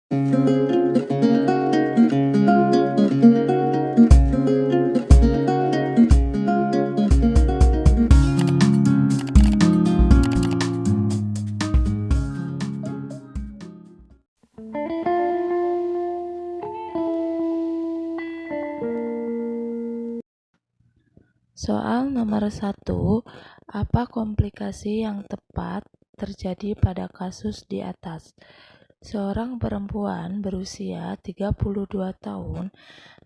Soal nomor 1, apa komplikasi yang tepat terjadi pada kasus di atas? Seorang perempuan berusia 32 tahun,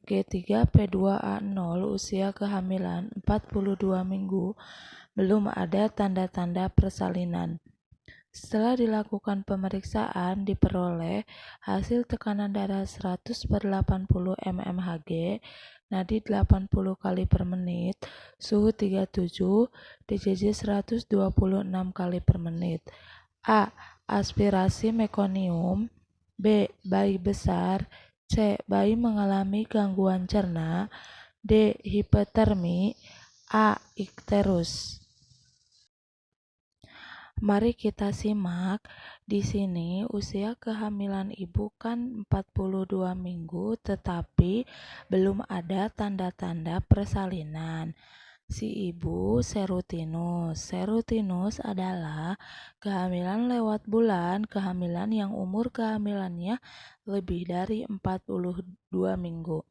G3P2A0, usia kehamilan 42 minggu, belum ada tanda-tanda persalinan. Setelah dilakukan pemeriksaan, diperoleh hasil tekanan darah 100/80 mmHg, nadi 80 kali per menit, suhu 37, DJJ 126 kali per menit. A. Aspirasi mekonium. B. Bayi besar. C. Bayi mengalami gangguan cerna. D. Hipotermi. A. Ikterus. Mari kita simak. Di sini usia kehamilan ibu kan 42 minggu, tetapi belum ada tanda-tanda persalinan. Si ibu serutinus. Serutinus adalah kehamilan lewat bulan, kehamilan yang umur kehamilannya lebih dari 42 minggu.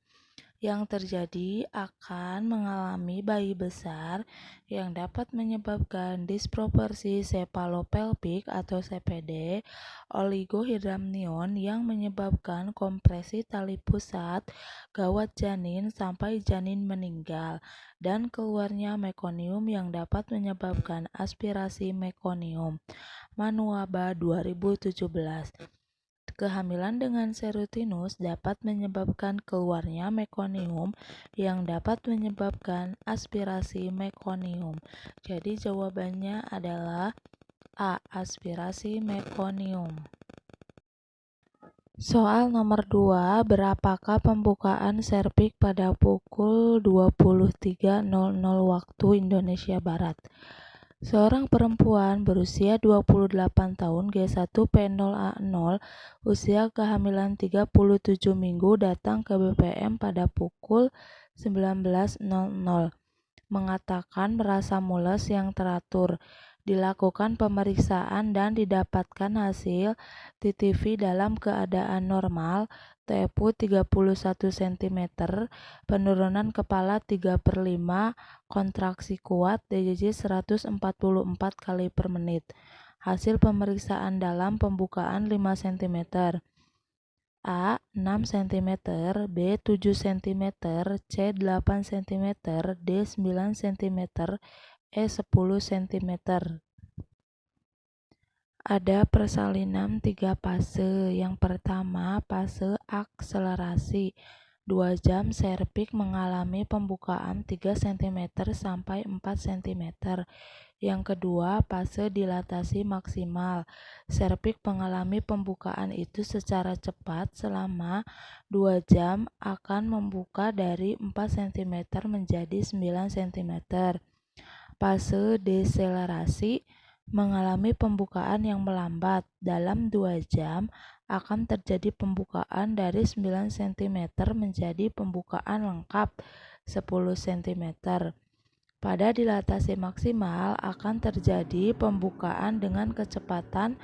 Yang terjadi akan mengalami bayi besar yang dapat menyebabkan disproporsi sepalopelvik atau CPD, oligohidramnion yang menyebabkan kompresi tali pusat, gawat janin sampai janin meninggal, dan keluarnya mekonium yang dapat menyebabkan aspirasi mekonium. Manuaba 2017. Kehamilan dengan serutinus dapat menyebabkan keluarnya mekonium yang dapat menyebabkan aspirasi mekonium. Jadi jawabannya adalah A. Aspirasi mekonium. Soal nomor 2, berapakah pembukaan serviks pada pukul 23.00 waktu Indonesia Barat? Seorang perempuan berusia 28 tahun, G1P0A0, usia kehamilan 37 minggu, datang ke BPM pada pukul 19.00. Mengatakan merasa mules yang teratur. Dilakukan pemeriksaan dan didapatkan hasil TTV dalam keadaan normal, TFU 31 cm, penurunan kepala 3/5, kontraksi kuat, DJJ 144 kali per menit. Hasil pemeriksaan dalam pembukaan 5 cm. A. 6 cm, B. 7 cm, C. 8 cm, D. 9 cm, E. 10 cm. Ada persalinan 3 fase. Yang pertama, fase akselerasi. 2 jam serviks mengalami pembukaan 3 cm sampai 4 cm. Yang kedua, fase dilatasi maksimal. Serviks mengalami pembukaan itu secara cepat selama 2 jam akan membuka dari 4 cm menjadi 9 cm. Fase deselerasi mengalami pembukaan yang melambat. Dalam 2 jam akan terjadi pembukaan dari 9 cm menjadi pembukaan lengkap 10 cm. Pada dilatasi maksimal akan terjadi pembukaan dengan kecepatan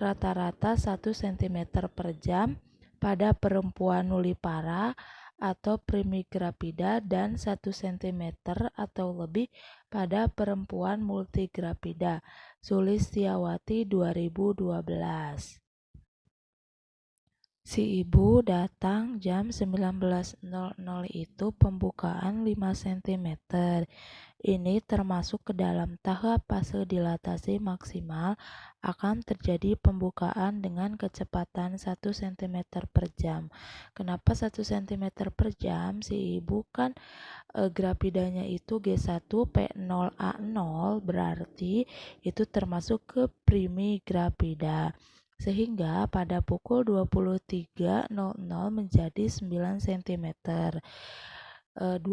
rata-rata 1 cm per jam pada perempuan nulipara atau primigravida dan 1 cm atau lebih pada perempuan multigravida. Sulistiawati 2012. Si ibu datang jam 19.00 itu pembukaan 5 cm. Ini termasuk ke dalam tahap fase dilatasi maksimal, akan terjadi pembukaan dengan kecepatan 1 cm per jam. Kenapa 1 cm per jam? Si ibu kan gravidanya itu G1P0A0, berarti itu termasuk ke primigravida. Sehingga pada pukul 23.00 menjadi 9 cm. 20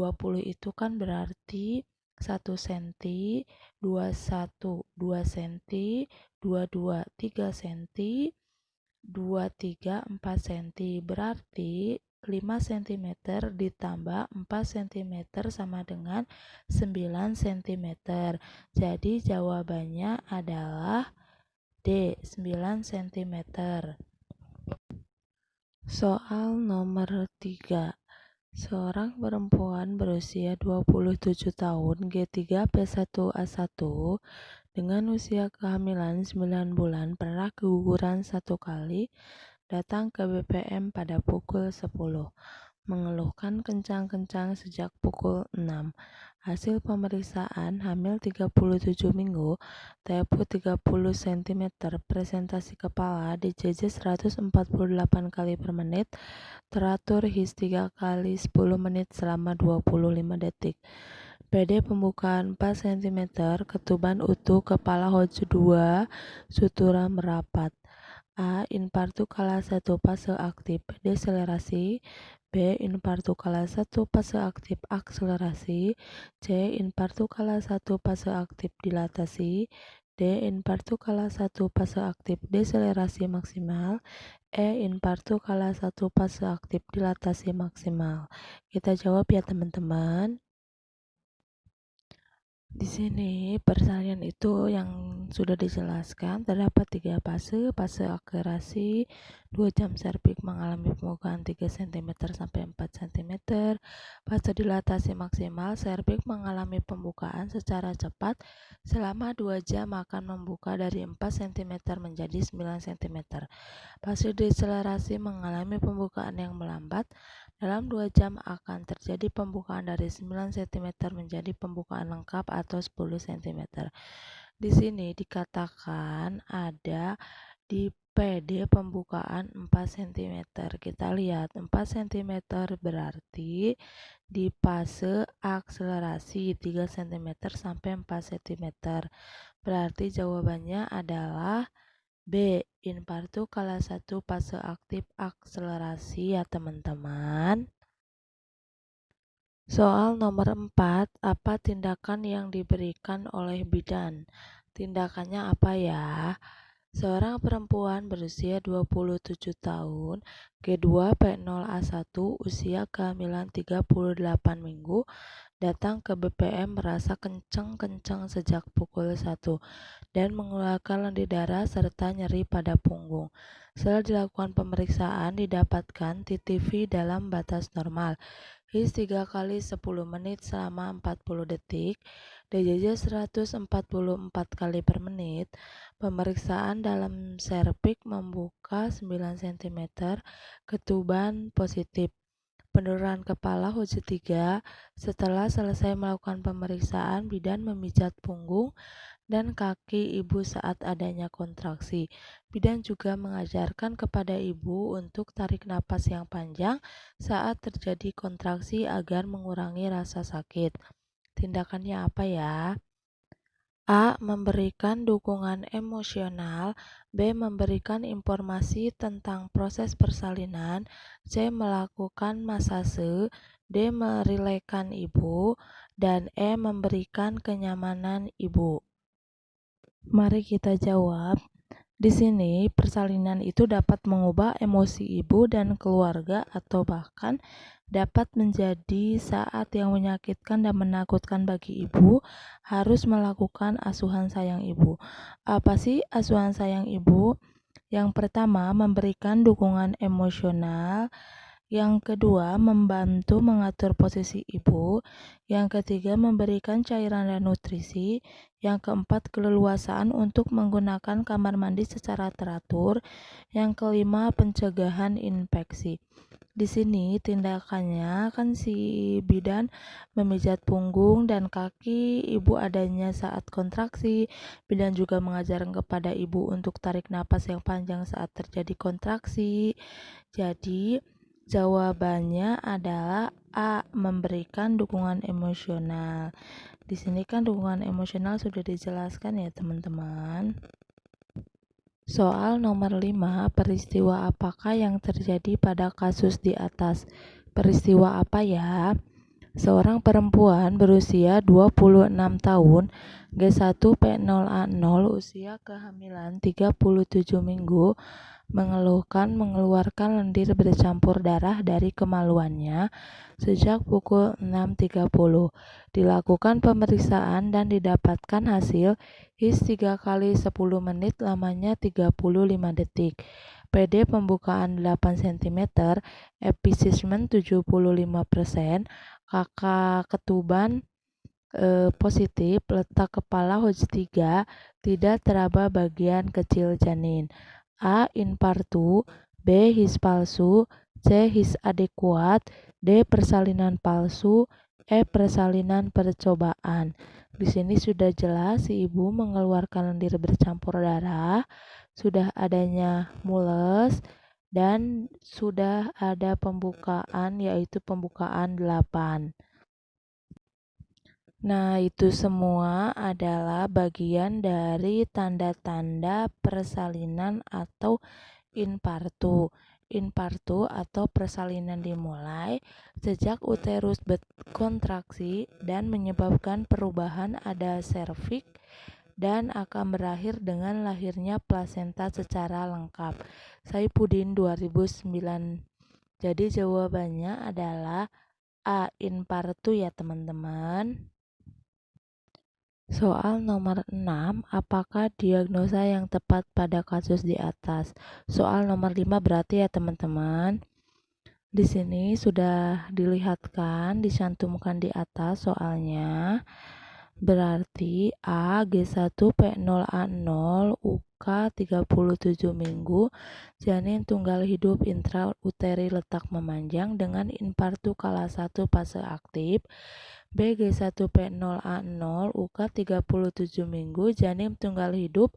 itu kan berarti 1 cm, 21 2 cm, 22 3 cm, 2, 3, 4 cm. Berarti 5 cm ditambah 4 cm sama dengan 9 cm. Jadi jawabannya adalah D, 9 cm. Soal nomor 3. Seorang perempuan berusia 27 tahun G3P1A1 dengan usia kehamilan 9 bulan pernah keguguran 1 kali datang ke BPM pada pukul 10. Mengeluhkan kencang-kencang sejak pukul 6. Hasil pemeriksaan hamil 37 minggu, tempo 30 cm, presentasi kepala DJJ 148 kali per menit, teratur HIS 3 kali 10 menit selama 25 detik. PD pembukaan 4 cm, ketuban utuh kepala Hodge 2, sutura merapat. A. Infartu kala 1 fase aktif deselerasi. B. Infartu kala 1 fase aktif akselerasi. C. Infartu kala 1 fase aktif dilatasi. D. Infartu kala 1 fase aktif deselerasi maksimal. E. Infartu kala 1 fase aktif dilatasi maksimal. Kita jawab ya teman-teman. Di sini persalinan itu yang sudah dijelaskan, terdapat 3 fase. Fase akselerasi 2 jam serviks mengalami pembukaan 3 cm sampai 4 cm. Fase dilatasi maksimal, serviks mengalami pembukaan secara cepat selama 2 jam akan membuka dari 4 cm menjadi 9 cm. Fase deselerasi mengalami pembukaan yang melambat. Dalam 2 jam akan terjadi pembukaan dari 9 cm menjadi pembukaan lengkap atau 10 cm. Di sini dikatakan ada di PD pembukaan 4 cm. Kita lihat 4 cm berarti di fase akselerasi 3 cm sampai 4 cm. Berarti jawabannya adalah B. Infartu kala 1 fase aktif akselerasi ya teman-teman. Soal nomor 4, apa tindakan yang diberikan oleh bidan? Tindakannya apa ya? Seorang perempuan berusia 27 tahun, G2P0A1, usia kehamilan 38 minggu, datang ke BPM merasa kencang-kencang sejak pukul 1 dan mengeluarkan lendir darah serta nyeri pada punggung. Setelah dilakukan pemeriksaan, didapatkan TTV dalam batas normal. HIS 3 kali 10 menit selama 40 detik, DJJ 144 kali per menit. Pemeriksaan dalam serviks membuka 9 cm, ketuban positif. Penurunan kepala Hodge 3. Setelah selesai melakukan pemeriksaan, bidan memijat punggung dan kaki ibu saat adanya kontraksi. Bidan juga mengajarkan kepada ibu untuk tarik napas yang panjang saat terjadi kontraksi agar mengurangi rasa sakit. Tindakannya apa ya? A. Memberikan dukungan emosional. B. Memberikan informasi tentang proses persalinan. C. Melakukan masase. D. Merilekkan ibu. Dan E. Memberikan kenyamanan ibu. Mari kita jawab. Di sini persalinan itu dapat mengubah emosi ibu dan keluarga atau bahkan dapat menjadi saat yang menyakitkan dan menakutkan bagi ibu. Harus melakukan asuhan sayang ibu. Apa sih asuhan sayang ibu? Yang pertama, memberikan dukungan emosional. Yang kedua, membantu mengatur posisi ibu. Yang ketiga, memberikan cairan dan nutrisi. Yang keempat, keleluasaan untuk menggunakan kamar mandi secara teratur. Yang kelima, pencegahan infeksi. Di sini tindakannya kan si bidan memijat punggung dan kaki ibu adanya saat kontraksi. Bidan juga mengajarkan kepada ibu untuk tarik napas yang panjang saat terjadi kontraksi. Jadi jawabannya adalah A. Memberikan dukungan emosional. Di sini kan dukungan emosional sudah dijelaskan ya teman-teman. Soal nomor 5, peristiwa apakah yang terjadi pada kasus di atas? Peristiwa apa ya? Seorang perempuan berusia 26 tahun, G1P0A0, usia kehamilan 37 minggu, mengeluarkan lendir bercampur darah dari kemaluannya sejak pukul 6.30. Dilakukan pemeriksaan dan didapatkan hasil HIS 3 kali 10 menit lamanya 35 detik. PD pembukaan 8 cm, efisismen 75%, KK ketuban positif, letak kepala Hodge 3, tidak teraba bagian kecil janin. A. Infartu, B. His palsu, C. His adekuat, D. Persalinan palsu, E. Persalinan percobaan. Di sini sudah jelas si ibu mengeluarkan lendir bercampur darah, sudah adanya mules, dan sudah ada pembukaan, yaitu pembukaan 8. Nah, itu semua adalah bagian dari tanda-tanda persalinan atau infartu. Infartu atau persalinan dimulai sejak uterus berkontraksi dan menyebabkan perubahan ada serviks dan akan berakhir dengan lahirnya plasenta secara lengkap. Saipudin 2009. Jadi jawabannya adalah A. Infartu ya teman-teman. Soal nomor 6, apakah diagnosa yang tepat pada kasus di atas? Soal nomor 5 berarti ya teman-teman. Di sini sudah dilihatkan, dicantumkan di atas soalnya. Berarti A G1P0A0 UK 37 minggu, janin tunggal hidup intrauteri letak memanjang dengan infartu kala 1 fase aktif. BG1P0A0 UK 37 minggu, janin tunggal hidup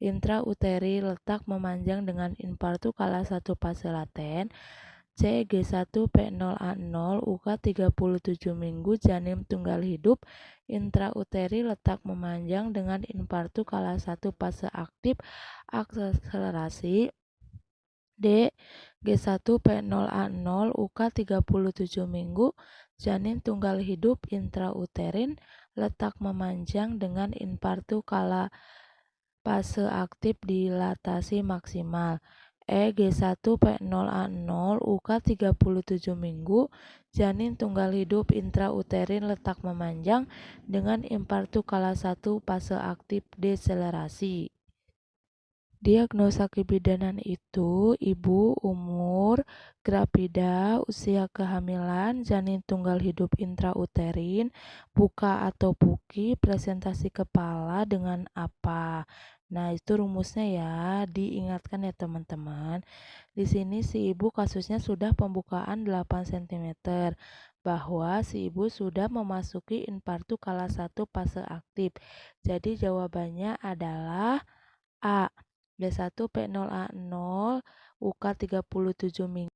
intrauteri letak memanjang dengan infartu kala 1 fase laten. CG1P0A0 UK 37 minggu, janin tunggal hidup intrauteri letak memanjang dengan infartu kala 1 fase aktif akselerasi. D. G1P0A0 UK 37 minggu, janin tunggal hidup intrauterin letak memanjang dengan infartu kala fase aktif dilatasi maksimal. G1P0A0 UK 37 minggu, janin tunggal hidup intrauterin letak memanjang dengan infartu kala 1 fase aktif deselerasi. Diagnosa kebidanan itu ibu, umur, grafida, usia kehamilan, janin tunggal hidup intrauterin, buka atau puki, presentasi kepala dengan apa. Nah, itu rumusnya ya, diingatkan ya teman-teman. Di sini si ibu kasusnya sudah pembukaan 8 cm, bahwa si ibu sudah memasuki infartu kala 1 fase aktif. Jadi jawabannya adalah A. G1P0A0 UK 37 minggu,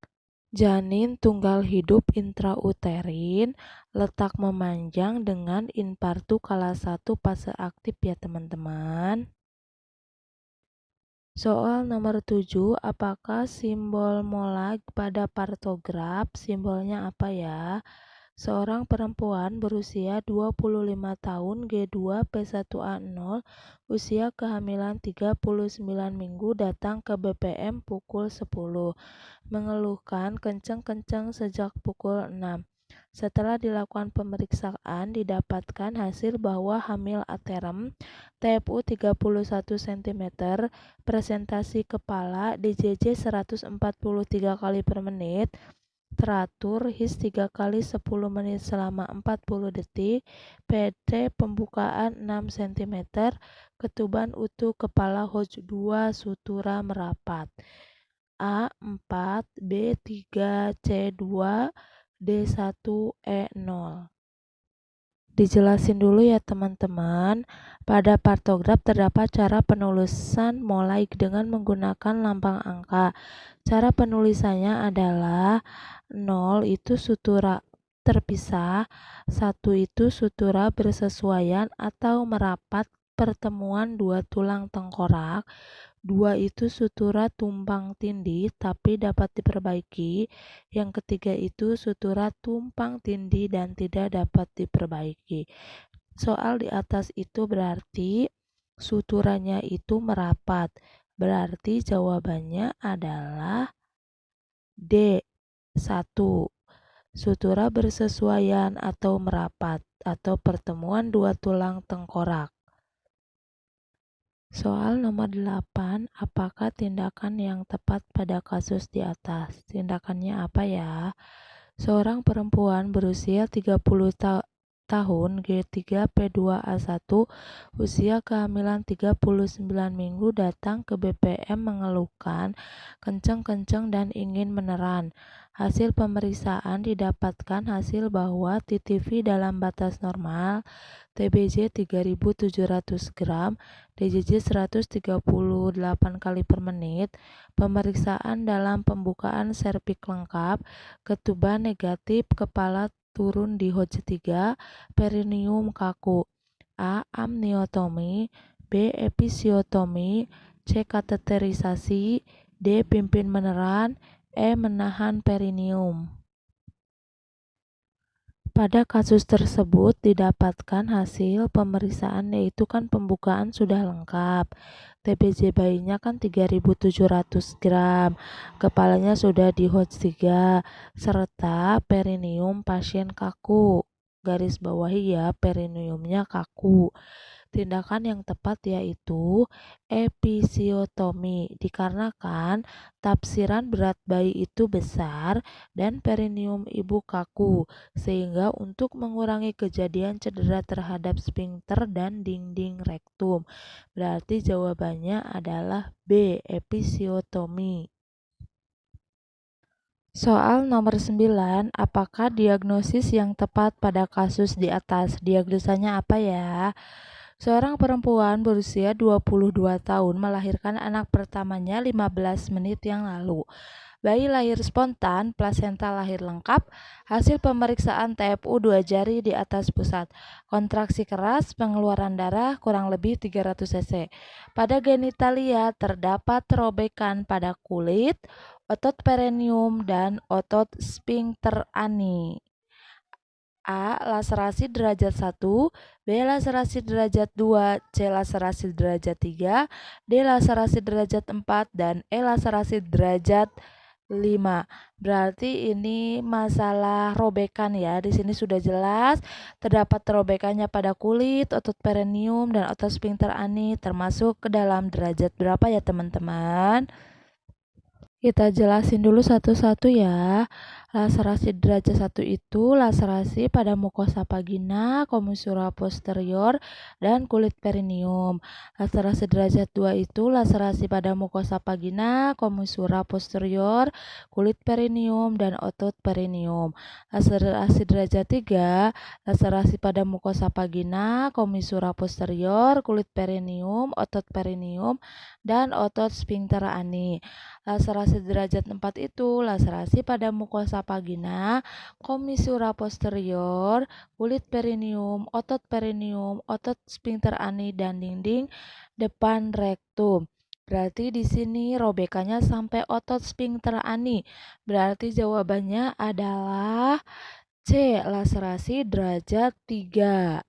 janin tunggal hidup intrauterin letak memanjang dengan infartu kala 1 fase aktif ya teman-teman. Soal nomor 7, apakah simbol molag pada partograf? Simbolnya apa ya? Seorang perempuan berusia 25 tahun G2 P1A0, usia kehamilan 39 minggu, datang ke BPM pukul 10, mengeluhkan kenceng-kenceng sejak pukul 6. Setelah dilakukan pemeriksaan, didapatkan hasil bahwa hamil aterem, TFU 31 cm, presentasi kepala DJJ 143 kali per menit, teratur HIS 3 kali 10 menit selama 40 detik, PD pembukaan 6 cm, ketuban utuh kepala Hodge 2 sutura merapat. A4, B3, C2, D1, E0. Dijelasin dulu ya teman-teman. Pada partograf terdapat cara penulisan mozaik dengan menggunakan lambang angka. Cara penulisannya adalah 0 itu sutura terpisah, 1 itu sutura bersesuaian atau merapat pertemuan dua tulang tengkorak, 2 itu sutura tumpang tindih tapi dapat diperbaiki, yang ketiga itu sutura tumpang tindih dan tidak dapat diperbaiki. Soal di atas itu berarti suturanya itu merapat. Berarti jawabannya adalah D. 1. Sutura bersesuaian atau merapat atau pertemuan dua tulang tengkorak. Soal nomor 8, apakah tindakan yang tepat pada kasus di atas? Tindakannya apa ya? Seorang perempuan berusia 30 tahun G3P2A1 usia kehamilan 39 minggu datang ke BPM mengeluhkan kenceng-kenceng dan ingin meneran. Hasil pemeriksaan didapatkan hasil bahwa TTV dalam batas normal, TBJ 3700 gram, DJJ 138 kali per menit, pemeriksaan dalam pembukaan serviks lengkap, ketuban negatif, kepala turun di Hodge 3, perineum kaku. A. Amniotomi, B. Episiotomi, C. Kateterisasi, D. Pimpin meneran, E. Menahan perineum. Pada kasus tersebut didapatkan hasil pemeriksaan yaitu kan pembukaan sudah lengkap. TBJ bayinya kan 3700 gram, kepalanya sudah di Hodge 3, serta perineum pasien kaku. Garis bawahi ya, perineumnya kaku. Tindakan yang tepat yaitu episiotomi, dikarenakan tafsiran berat bayi itu besar dan perineum ibu kaku, sehingga untuk mengurangi kejadian cedera terhadap sphincter dan dinding rektum. Berarti jawabannya adalah B, episiotomi. Soal nomor 9, apakah diagnosis yang tepat pada kasus di atas? Diagnosanya apa ya? Seorang perempuan berusia 22 tahun melahirkan anak pertamanya 15 menit yang lalu. Bayi lahir spontan, plasenta lahir lengkap, hasil pemeriksaan TFU 2 jari di atas pusat, kontraksi keras, pengeluaran darah kurang lebih 300 cc. Pada genitalia terdapat robekan pada kulit, otot perineum, dan otot sphincter ani. A. Laserasi derajat 1, B. Laserasi derajat 2, C. Laserasi derajat 3, D. Laserasi derajat 4, dan E. Laserasi derajat 5. Berarti ini masalah robekan ya. Di sini sudah jelas terdapat robekannya pada kulit, otot perineum, dan otot sphincter ani, termasuk ke dalam derajat berapa ya teman-teman? Kita jelasin dulu satu-satu ya. Laserasi derajat 1 itu laserasi pada mukosa vagina, kommissura posterior, dan kulit perineum. Laserasi derajat 2 itu laserasi pada mukosa vagina, kommissura posterior, kulit perineum, dan otot perineum. Laserasi derajat 3, laserasi pada mukosa vagina, kommissura posterior, kulit perineum, otot perineum, dan otot sphincter ani. Laserasi derajat 4 itu laserasi pada mukosa vagina, kommissura posterior, kulit perineum, otot sphincter ani, dan dinding depan rektum. Berarti di sini robekannya sampai otot sphincter ani. Berarti jawabannya adalah C, laserasi derajat 3.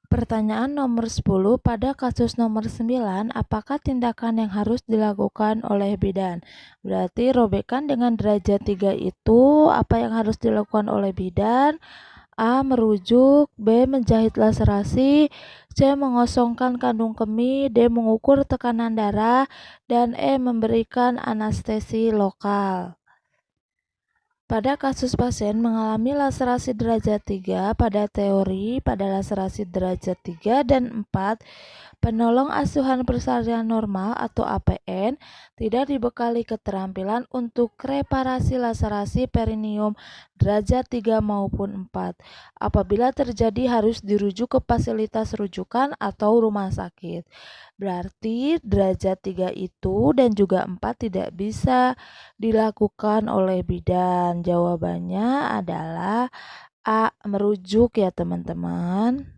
Pertanyaan nomor 10, pada kasus nomor 9, apakah tindakan yang harus dilakukan oleh bidan? Berarti robekan dengan derajat 3 itu apa yang harus dilakukan oleh bidan? A. Merujuk, B. Menjahit laserasi, C. Mengosongkan kandung kemih, D. Mengukur tekanan darah, dan E. Memberikan anestesi lokal. Pada kasus pasien mengalami laserasi derajat 3 pada teori pada laserasi derajat 3 dan 4, penolong asuhan persalinan normal atau APN tidak dibekali keterampilan untuk reparasi laserasi perineum derajat 3 maupun 4. Apabila terjadi harus dirujuk ke fasilitas rujukan atau rumah sakit. Berarti derajat 3 itu dan juga 4 tidak bisa dilakukan oleh bidan. Jawabannya adalah A, merujuk ya teman-teman.